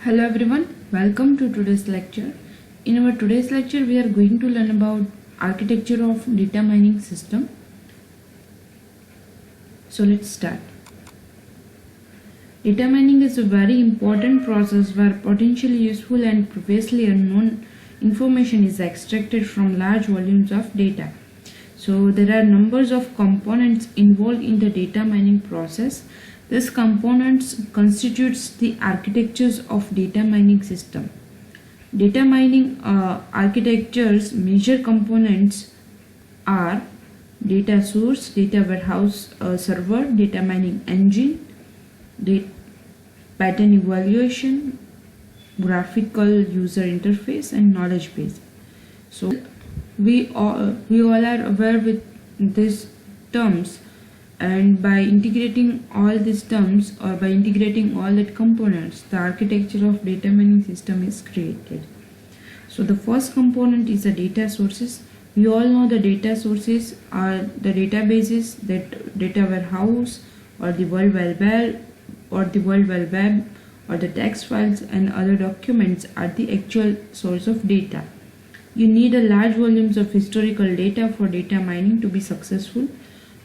Hello everyone, welcome to today's lecture. In our today's lecture, we are going to learn about architecture of data mining system. So let's start. Data mining is a very important process where potentially useful and previously unknown information is extracted from large volumes of data. So there are numbers of components involved in the data mining process. These components constitutes the architectures of data mining system. Data mining architecture's major components are data source, data warehouse server, data mining engine, pattern evaluation, graphical user interface, and knowledge base. So we all are aware with these terms, and by integrating all these terms or by integrating all the components, the architecture of data mining system is created. So the first component is the data sources. We all know the data sources are the databases, that data warehouse, or the World Wide Web, or the text files and other documents are the actual source of data. You need a large volumes of historical data for data mining to be successful.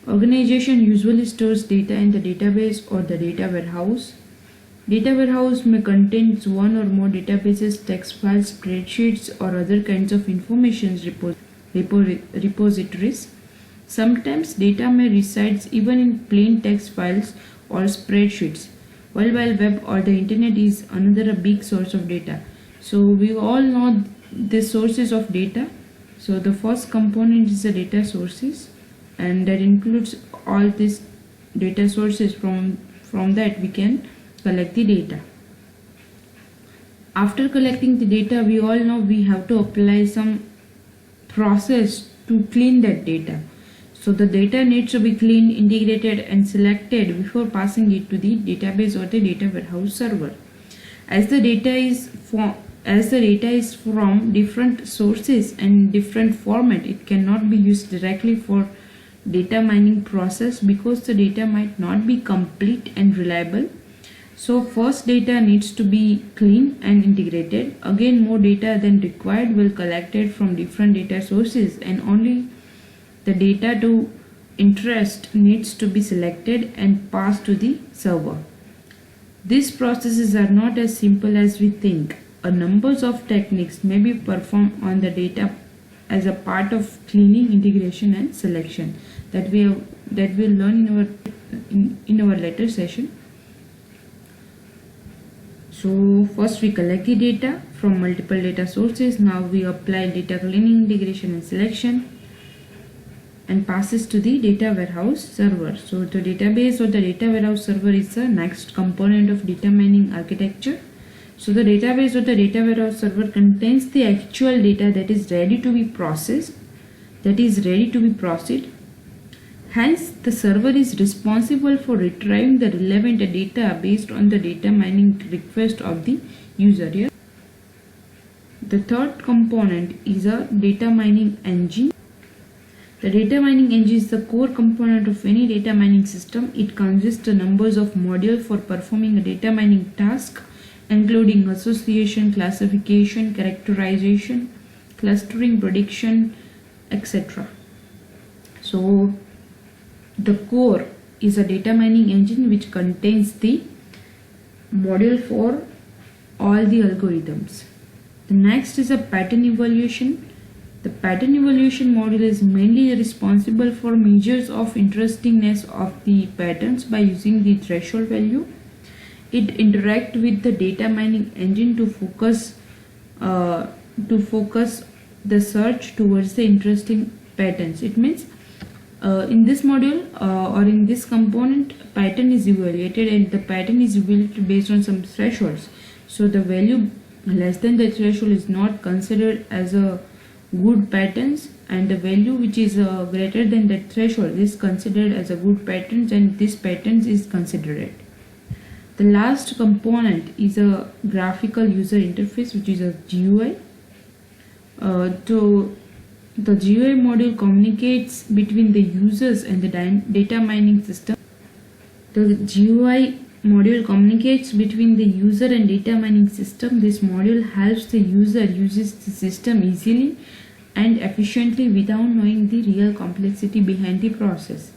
Organization usually stores data in the database or the data warehouse. Data warehouse may contain one or more databases, text files, spreadsheets, or other kinds of information repositories. Sometimes data may reside even in plain text files or spreadsheets. World Wide Web or the internet is another big source of data. So we all know the sources of data. So the first component is the data sources, and that includes all these data sources. From that we can collect the data. After collecting the data, we all know we have to apply some process to clean that data. So the data needs to be cleaned, integrated, and selected before passing it to the database or the data warehouse server. As the data is from different sources and different format, it cannot be used directly for data mining process because the data might not be complete and reliable. So first data needs to be clean and integrated. Again, more data than required will collected from different data sources, and only the data to interest needs to be selected and passed to the server. These processes are not as simple as we think. A number of techniques may be performed on the data as a part of cleaning, integration, and selection that we'll learn in our later session. So first we collect the data from multiple data sources. Now we apply data cleaning, integration, and selection, and passes to the data warehouse server. So the database or the data warehouse server is the next component of data mining architecture. So the database or the data warehouse server contains the actual data that is ready to be processed, Hence, the server is responsible for retrieving the relevant data based on the data mining request of the user. Here, the third component is a data mining engine. The data mining engine is the core component of any data mining system. It consists of numbers of modules for performing a data mining task, including association, classification, characterization, clustering, prediction, etc. So the core is a data mining engine which contains the module for all the algorithms. The next is a pattern evaluation. The pattern evaluation module is mainly responsible for measures of interestingness of the patterns by using the threshold value. It interacts with the data mining engine to focus the search towards the interesting patterns. It means in this module or in this component, pattern is evaluated, and the pattern is evaluated based on some thresholds. So the value less than the threshold is not considered as a good patterns, and the value which is greater than that threshold is considered as a good patterns, and this patterns is considered. The last component is a graphical user interface, which is a GUI. The GUI module communicates between the users and the data mining system. The GUI module communicates between the user and data mining system. This module helps the user uses the system easily and efficiently without knowing the real complexity behind the process.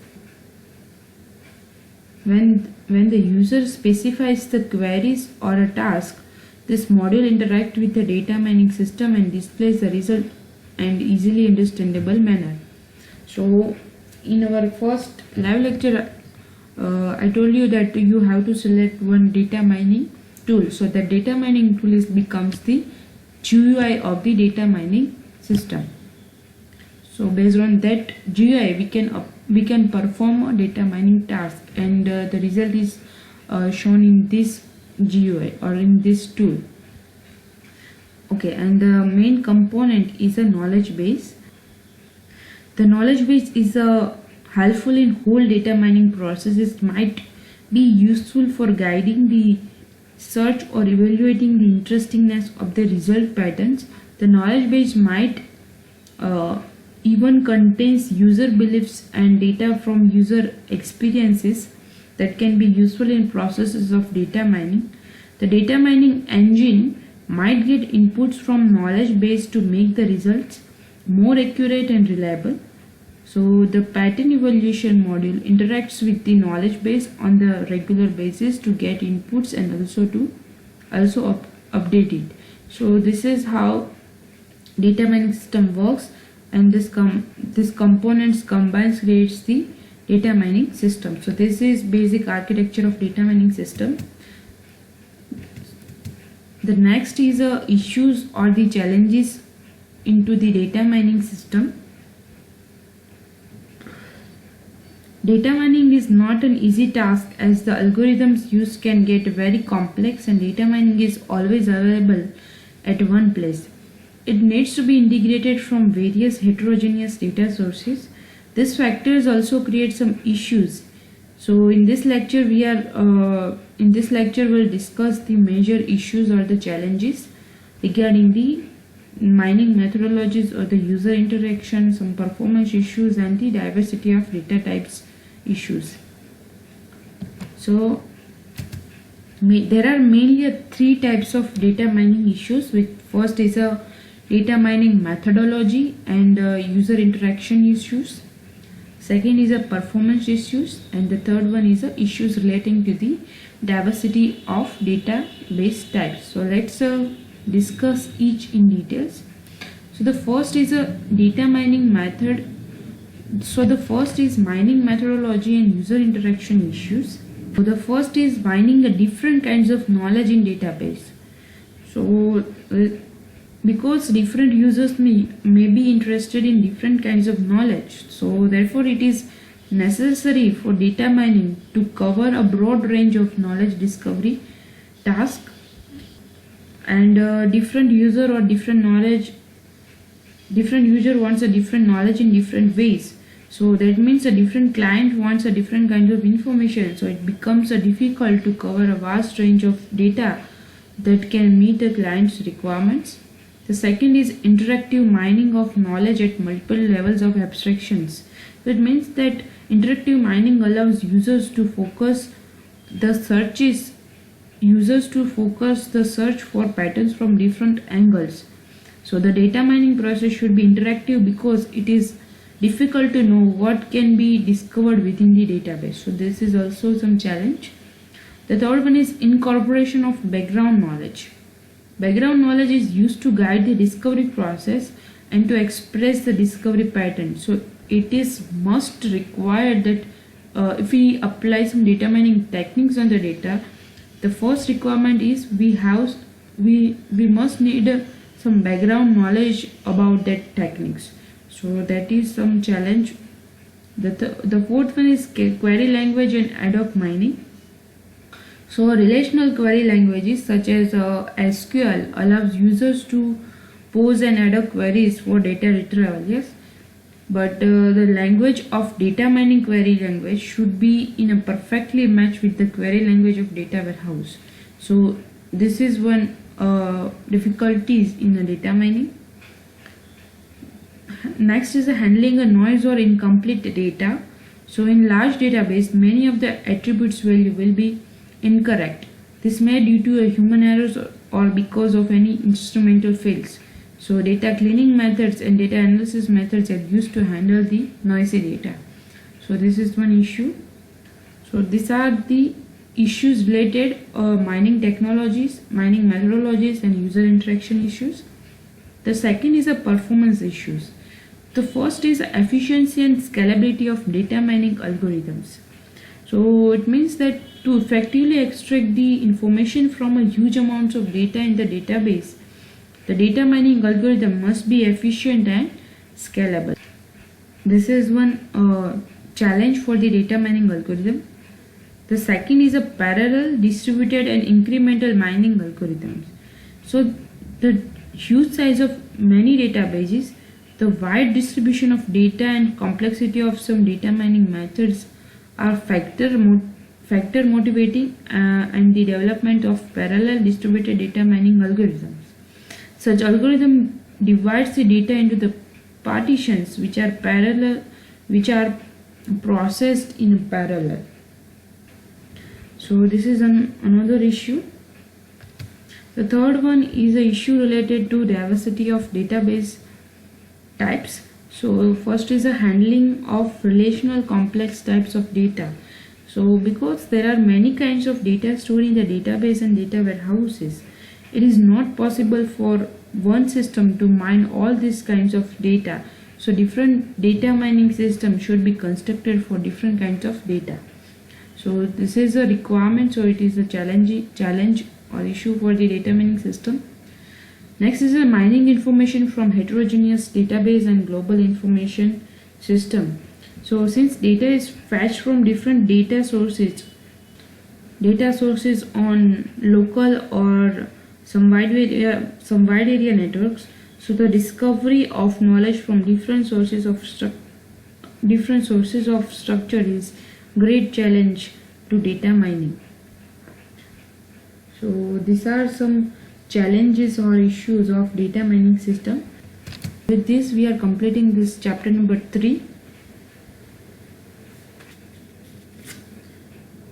When the user specifies the queries or a task, this module interacts with the data mining system and displays the result in easily understandable manner. So in our first live lecture, I told you that you have to select one data mining tool. So the data mining tool becomes the GUI of the data mining system. So based on that GUI, we can perform a data mining task, and the result is shown in this GUI or in this tool. Okay, and the main component is a knowledge base. The knowledge base is helpful in whole data mining processes, might be useful for guiding the search or evaluating the interestingness of the result patterns. The knowledge base might even contains user beliefs and data from user experiences that can be useful in processes of data mining. The data mining engine might get inputs from knowledge base to make the results more accurate and reliable. So the pattern evaluation module interacts with the knowledge base on the regular basis to get inputs and also update it. So this is how data mining system works, and this components combines creates the data mining system. So this is basic architecture of data mining system. The next is issues or the challenges into the data mining system. Data mining is not an easy task, as the algorithms used can get very complex and data mining is always available at one place. It needs to be integrated from various heterogeneous data sources. This factors also create some issues. So in this lecture we'll discuss the major issues or the challenges regarding the mining methodologies or the user interaction, some performance issues, and the diversity of data types issues. So there are mainly three types of data mining issues. First is a data mining methodology and user interaction issues. Second is a performance issues, and the third one is issues relating to the diversity of database types. So let's discuss each in details. So the first is a data mining method. So the first is mining methodology and user interaction issues. So the first is mining the different kinds of knowledge in database. So because different users may be interested in different kinds of knowledge, so therefore it is necessary for data mining to cover a broad range of knowledge discovery tasks, and different user wants a different knowledge in different ways. So that means a different client wants a different kind of information, so it becomes difficult to cover a vast range of data that can meet the client's requirements. The second is interactive mining of knowledge at multiple levels of abstractions. So it means that interactive mining allows users to focus the search for patterns from different angles. So the data mining process should be interactive because it is difficult to know what can be discovered within the database. So this is also some challenge. The third one is incorporation of background knowledge. Background knowledge is used to guide the discovery process and to express the discovery pattern. So it is must required that if we apply some data mining techniques on the data, the first requirement is we must need some background knowledge about that techniques. So that is some challenge. The fourth one is query language and ad hoc mining. So relational query languages such as SQL allows users to pose and ad hoc queries for data retrieval. Yes, but the language of data mining query language should be in a perfectly match with the query language of data warehouse. So this is one difficulties in the data mining. Next is handling a noise or incomplete data. So in large database, many of the attributes value will be incorrect. This may due to a human errors or because of any instrumental fails. So data cleaning methods and data analysis methods are used to handle the noisy data. So this is one issue. So these are the issues related mining technologies, mining methodologies and user interaction issues. The second is the performance issues. The first is efficiency and scalability of data mining algorithms. So it means that to effectively extract the information from a huge amounts of data in the database, the data mining algorithm must be efficient and scalable. This is one challenge for the data mining algorithm. The second is a parallel, distributed and incremental mining algorithms. So the huge size of many databases, the wide distribution of data and complexity of some data mining methods are factor motivating and the development of parallel distributed data mining algorithms. Such algorithm divides the data into the partitions which are processed in parallel. So this is another issue. The third one is the issue related to diversity of database types. So first is the handling of relational complex types of data. So because there are many kinds of data stored in the database and data warehouses, it is not possible for one system to mine all these kinds of data. So different data mining systems should be constructed for different kinds of data. So this is a requirement, so it is a challenge or issue for the data mining system. Next is the mining information from heterogeneous database and global information system. So since data is fetched from different data sources on local or some wide area networks, so the discovery of knowledge from different sources of structure is great challenge to data mining. So these are some challenges or issues of data mining system. With this we are completing this chapter number 3.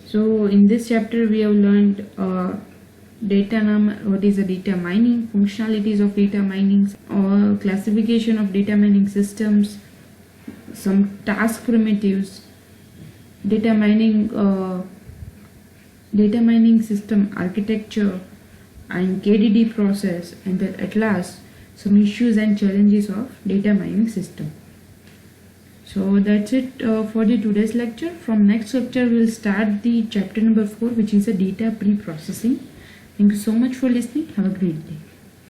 So in this chapter we have learned what is the data mining, functionalities of data mining, or classification of data mining systems, some task primitives, data mining system architecture and KDD process, and then at last some issues and challenges of data mining system. So that's it for the today's lecture. From next lecture we will start the chapter number 4, which is the data pre-processing. Thank you so much for listening. Have a great day.